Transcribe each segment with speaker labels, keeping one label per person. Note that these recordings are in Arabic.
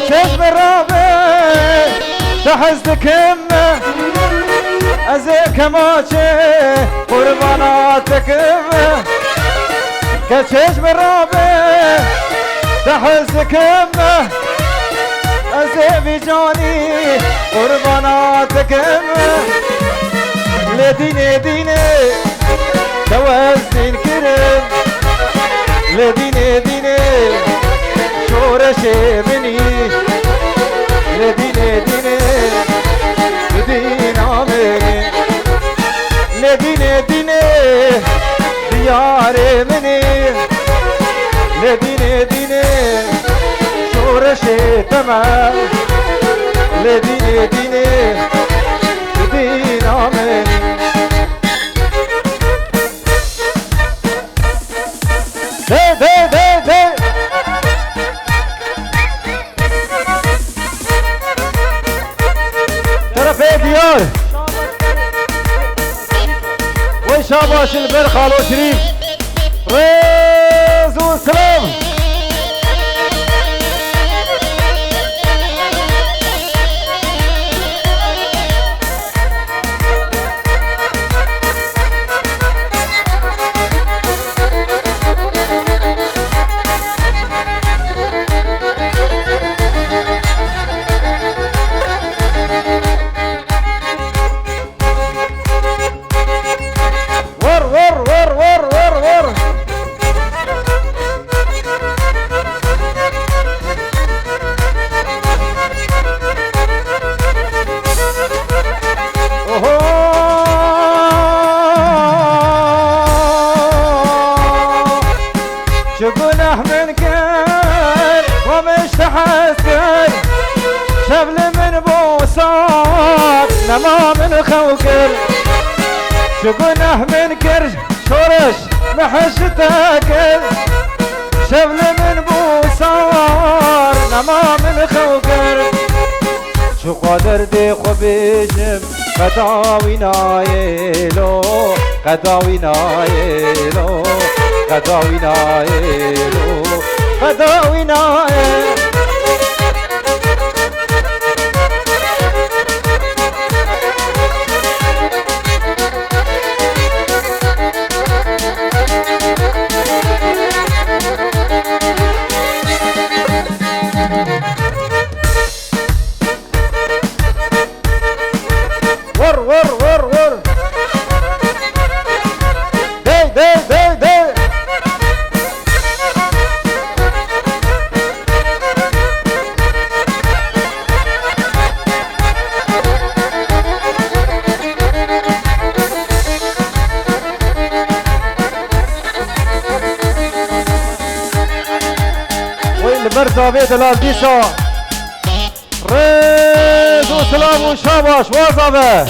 Speaker 1: كتش برابي تحزدكم ازيك ماشي قرباناتكم كتش برابي تحزدكم ازيك بجاني قرباناتكم لديني ديني توزن كرم لديني ديني شورشي مني لديني ديني دينا مني لديني ديني دياري مني لديني ديني شورشي تمام لديني ديني دينا مني ديار وشاباش البرخة لو شريف ريز والسلام شقنه من كل ومش تحسن شبل من بوصات نما من خوكر شقنه من كرش شورش محش تاكل شبل من بوصار نما من خوكر شو قادر دي خبيجم قداوي نايلو قداوي نايلو قداوي نايلو قداوي نايلو ور ور ور ور دي دي دي دي وين المرزا بيت الالديسة ريز وسلام وشاباش وظبه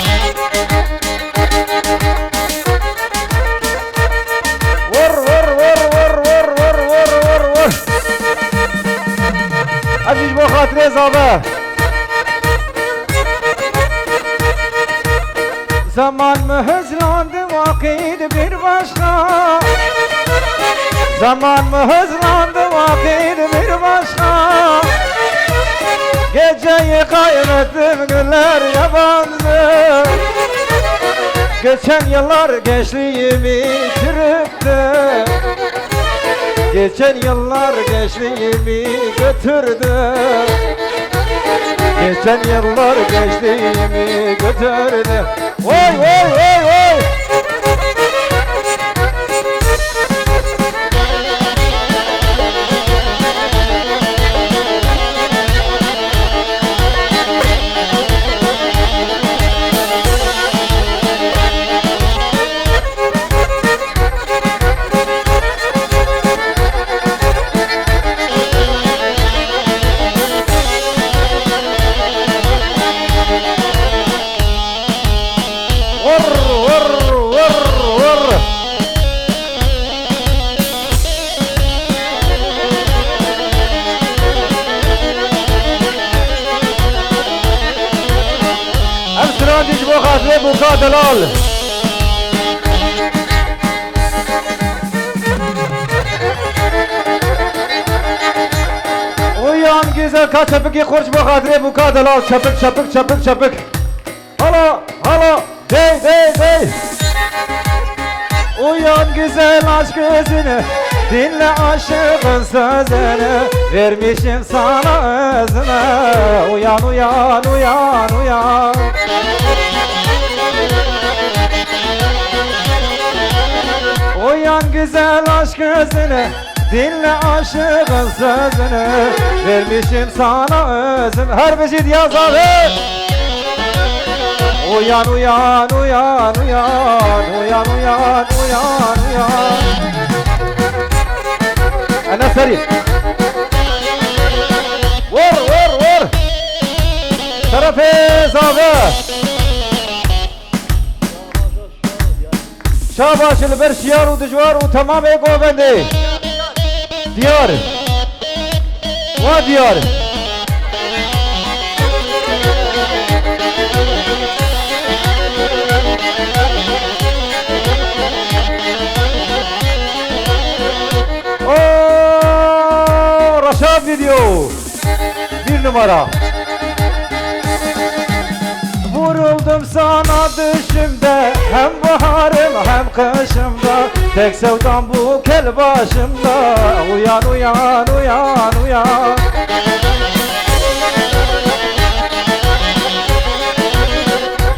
Speaker 1: ور ور ور ور ور ور ور ور ور عزيز بو خاطري زابه زمان مهزلاند واقيد bir başka zaman mehzlandı vakit bir başka geceyi kaybettim günler yabancı geçen yıllar gençliğimi çürüttü geçen yıllar gençliğimi götürdü geçen yıllar gençliğimi götürdü vay vay vay vay بوكا دلال ويان güzel ka çapık kurç bu kadre bu kadar al çapık çapık çapık çapık. Hala hala dey dey dey. Uyan güzel aşk gözünü, dinle aşığın sözünü, vermişim sana özünü. Uyan uyan uyan uyan. Uyan güzel aşk gözünü, dinle aşığın sözünü, vermişim sana özünü. Her beşit yaz abi. Uyan uyan uyan uyan uyan uyan uyan uyan. Ana seri. Vur vur vur. Tarafez abi. Şabaşlı bir şiar u dijwar u tamam ego bende. Diyar. Va diyar. Video bir numara. Vuruldum sana düşümde, hem baharım hem kışımda, tek sevdam bu kel başımda. Uyan uyan uyan uyan.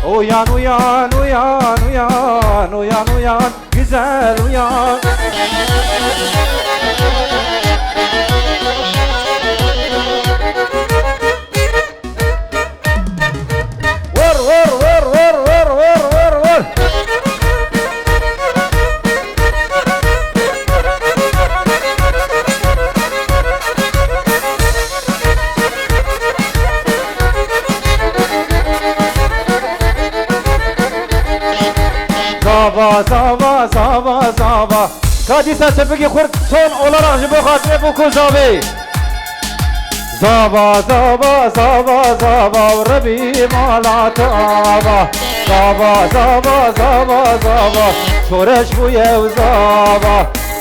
Speaker 1: Uyan uyan uyan uyan uyan uyan güzel uyan. Zava zava zava zava. Kadisa sepeki kurd son olarak jibo khatre bu kuzavi. Zava zava zava zava Rabbi malat ava. Zava zava zava zava shoresh bu yev zava.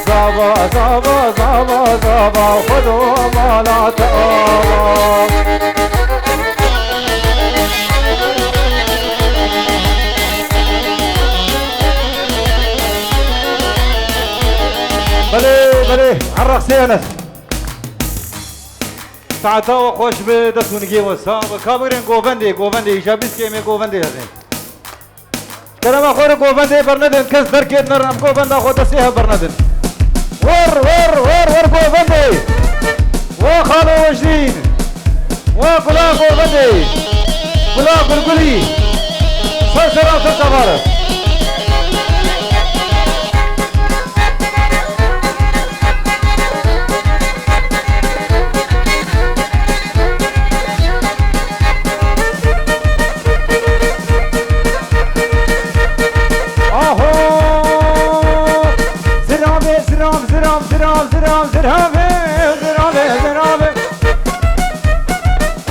Speaker 1: Zava zava zava zava khudo malat ava. بله عرق سيانس ساعتا و خوش به دستونگی و سام کامرین گوبنده شابیس که می گوبنده هستیم کرم آخور گوبنده برندن کس درکت نرم گوبنده خود سیه برندن ور ور ور ور گوبنده و خالو وجدین و گلا گوبنده گلا گلگلی سرسرام سرسواره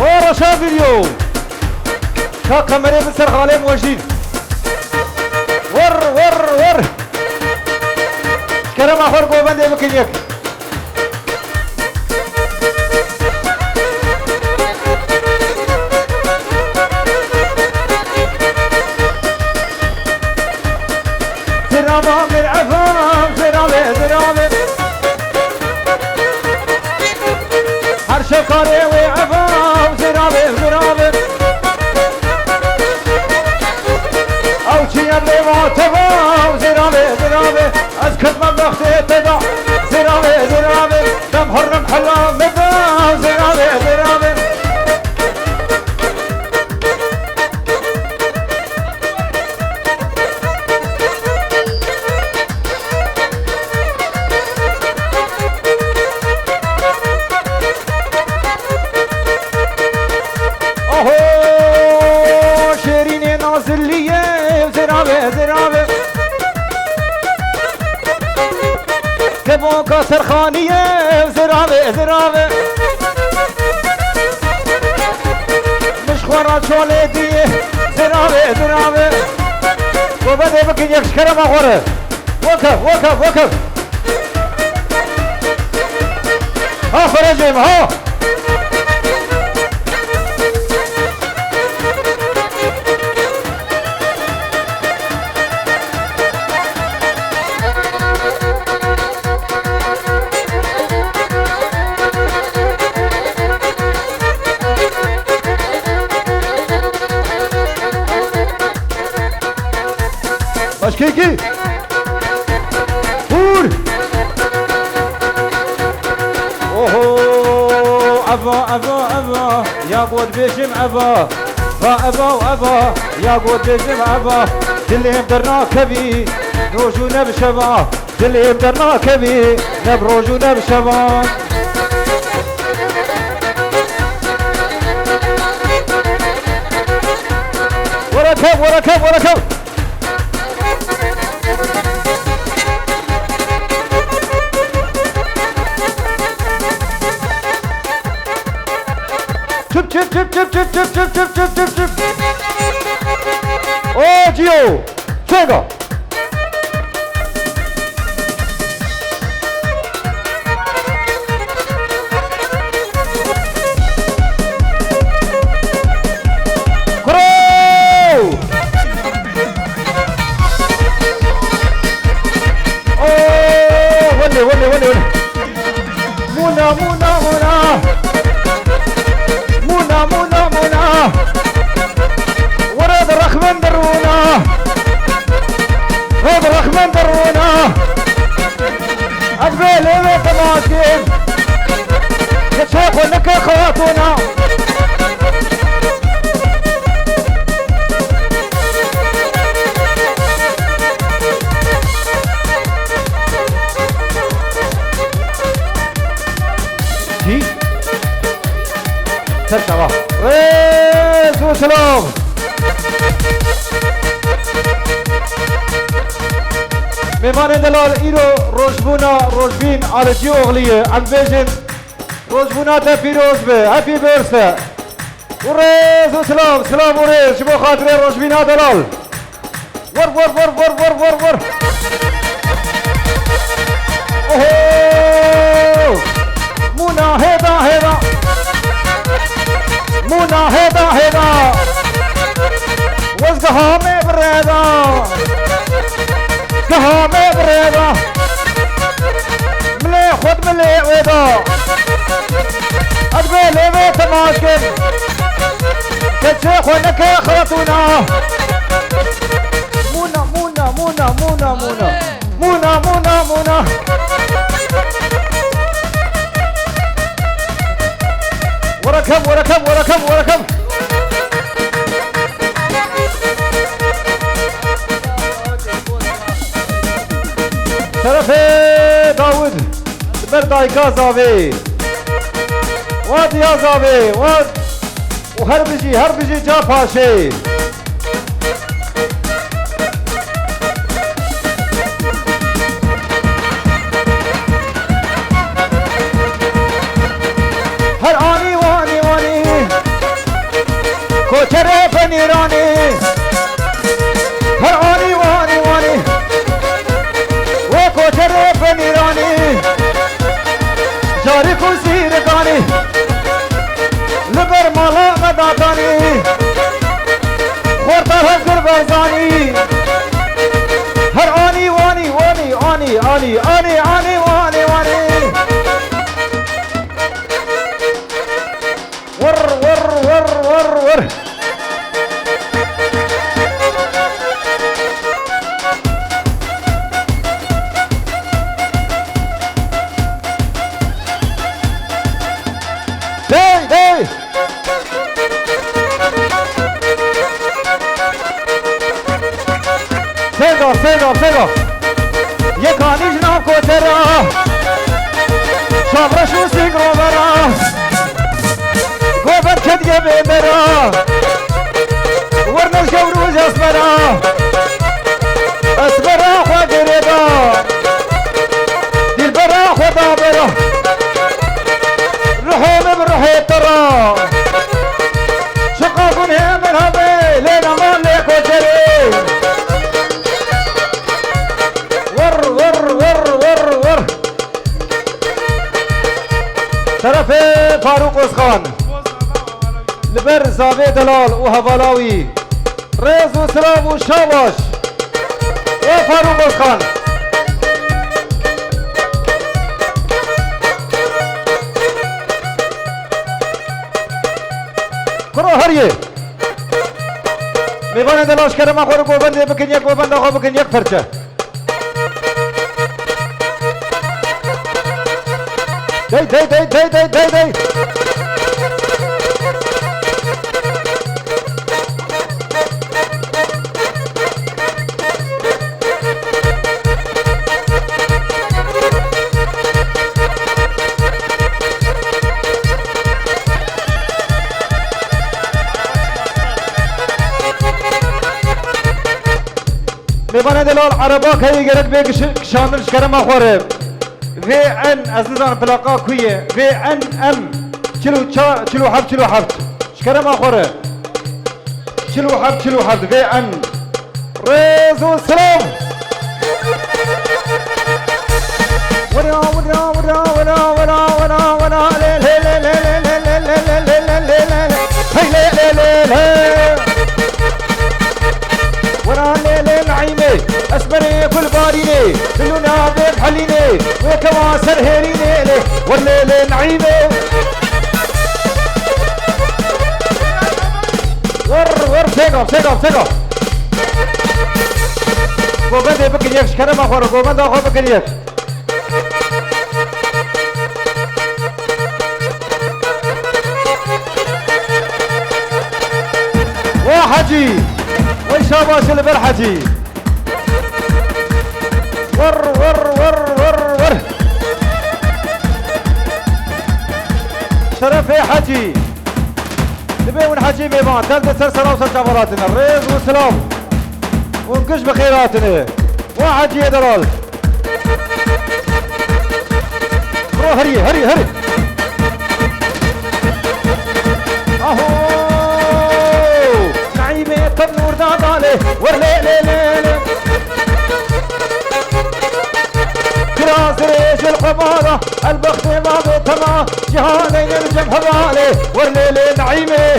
Speaker 1: ورشا فيديو كاميرا بسر خالي موجدين ور ور ور كرم اخر قوبان بكين يك زرابا من عفام زرابي زرابي هر شكاري وعفام زرابي زرابي او چي اللي ما تفام زرابي زرابي اسكت من بختي تدع زرابي زرابي دم حرم حلام مدام زرابي زرابي كبوكا سرخانية زرابة زرابة مش خورا شوليدية زرابة زرابة وبدأ بكين يكشكرا ما خورا وكف وكف وكف ها فرجم ها أبا أبا أبا يا قود بيشم أبا فأبا وأبا يا قود بيشم أبا دلي مدرنا كبي روجونا بشبا دلي مدرنا كبي نبروجونا بشبا وركب وركب وركب شوف شوف شوف شوف شوف شوف شوف شوف شوف شوف شوف اوه جيو شوفوا ولي ولي مونا مونا مونا مونا مونا مونا ورد الرحمن درونا ورد الرحمن درونا أقبل إلى تماسين يتشاف لك خواتنا تركبه ريز وسلام مهمان دلال ایرو روشبونا روشبین آرجی اغلیه ام بیجن روشبونا تا پیروز به هپی برسه و ريز وسلام سلام و ريز شبو خاطر روشبینا دلال ور ور ور ور ور ور ور اوه مونا هدا هدا مونا هدا هدا وزقهامي بريدا قهامي بريدا ملي خد ملي ويدا أدبيلي بيت ماشكن كتشيخ ونك خلطونا مونا مونا مونا مونا مونا مونا مونا مونا وركب وركب وركب وركب طرفي داود برداي كازافي واد يا زافي واد وهربجي هربجي جا باشي هر آني واني واني کوچره پنیرانی هر آنی وانی وانی و کوچره پنیرانی جاری کن سیرگانی لبر مالا مدادانی خورتا هزگر برزانی هر آنی وانی وانی آنی آنی آنی آنی وانی وانی ور ور ور ور ور Hey, hey! Sego! Yekanish na kotera Shabrashu sigro vera Gober kedge bemera Warnash gavruz asmera Asmera khwa gereda Dilbera khoda bera Ruhum bruhi tara Shaqafun hem merhabe Lena man le kotere طرف فاروق اسخان لبر زاوی دلال و هوالاوی ريز و سلام و شاباش و فاروق اسخان کرو هریه میوان دلاش کرم خور گوبنده بکن یک گوبنده خواه بکن یک پرچه Day. هلال عرباك هي جرك بيك شاندر شكرم أخوره في ان أزنزان بلاقا كويه في ان ام چلو حب شكرم أخوره چلو حب في ان ريز والسلام ولا ولا ولا ولا ولا ولا ولا لا لا لا لا لا لا لا لا لا لا هي لا لا لا لا ولا لا لا نعيمة أسمري كل باريني بلونا بحليني وكواسر هيريني ولا لا نعيمة ور سيقف قوبان بكن يكش كرم أخوار قوبان أخوار بكن يكش وحجي وشاباش البرحجي ور شرفي حجي نبي ونحجي بيبان ثالث سلسلة وصل جبراتنا الريز والسلام ونكش بخيراتنا وحجي يا دلال روح هري اهو نعيمة تنور دادالي ورلي لي لي لي كراس ريش القمارة البخت ما بتما جهانين الجمح بالي ورلي لي نعيمة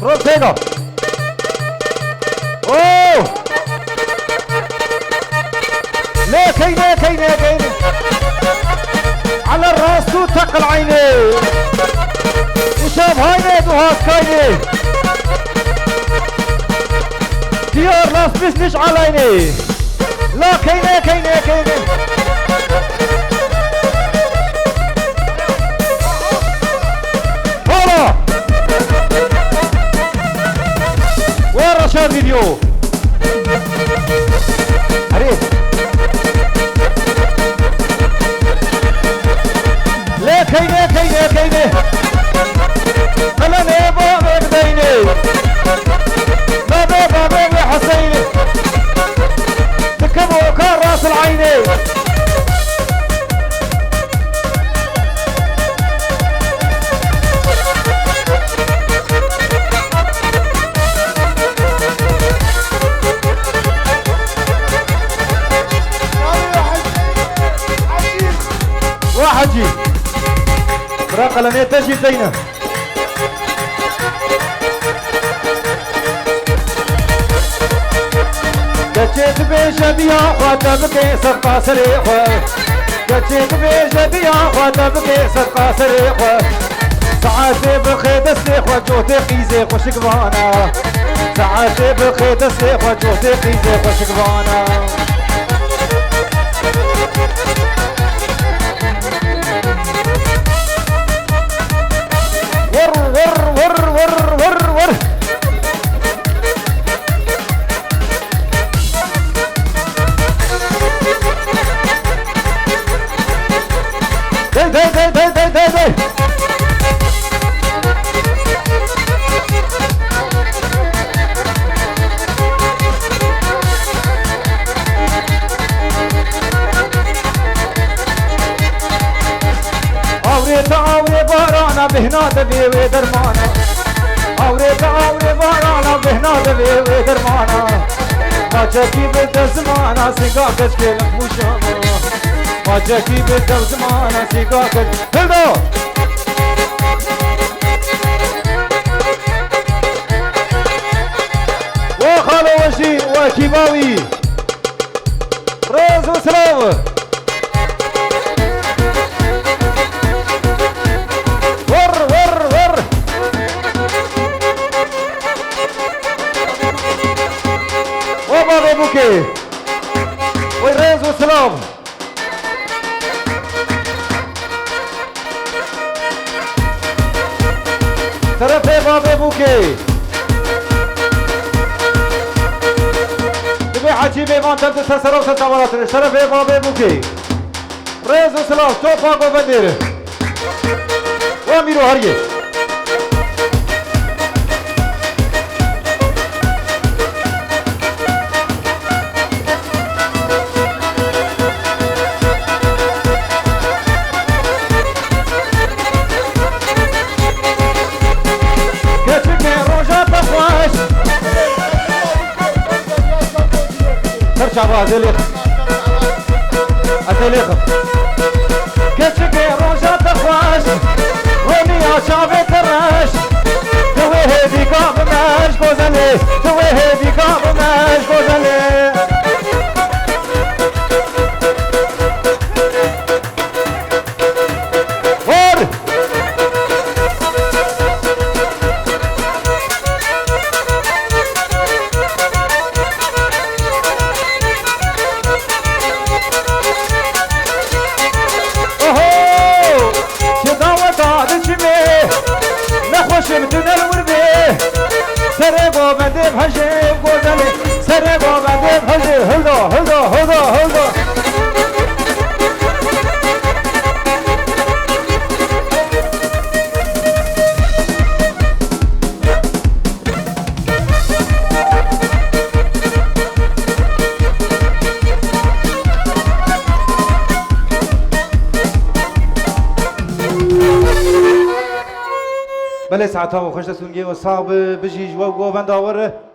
Speaker 1: كروب سيغا اوه ليه كيني على الراس تقل عيني وشاب هايني دوهاس كايني ديار لاس بسنش عليني لا كيني هلا وين رشاد فيديو عريف ليه كيني خلاني بابك ديني بابك يا حسيني تكبوا كان راس العيني وحجي براقة لن يتجي زينة جيت بيشبيا واتبكي صدقا سريخة جيت بيشبيا واتبكي صدقا سريخة ساعاتي بخيت السيخ وجوتي قيزي وشكبانا ساعاتي بخيت السيخ وجوتي قيزي وشكبانا ور دي أوري بارانا بهنا دبي ودرمانا أوري بارانا بهنا دبي ودرمانا ما جاكي بدل زمانا سيقا كشكل مشانا ما جاكي بدل زمانا سيقا كشكل هلدو وخالو وشي وكيماوي ريز وسلام بوكي والريز والسلام طرفي بابي بوكي تبي حجي بيمان تبدو تسرو ستاورات طرفي بابي بوكي ريز وسلاف توفا قوفندير واميرو هرجي شعبها زليخ أزليخ كتشك روجات تخواش وني يا شعبي تراش تويه في كاب ماش بوزلي تويه في كاب ماش بوزلي ور شمتنا الوربي سرقوا بدي بهجي بوزلي سرقوا بدي بهجي هلدو هلدو هلدو هلدو بله ساعتها و خوش دستونگی و صاحب بجیج و گووند آوره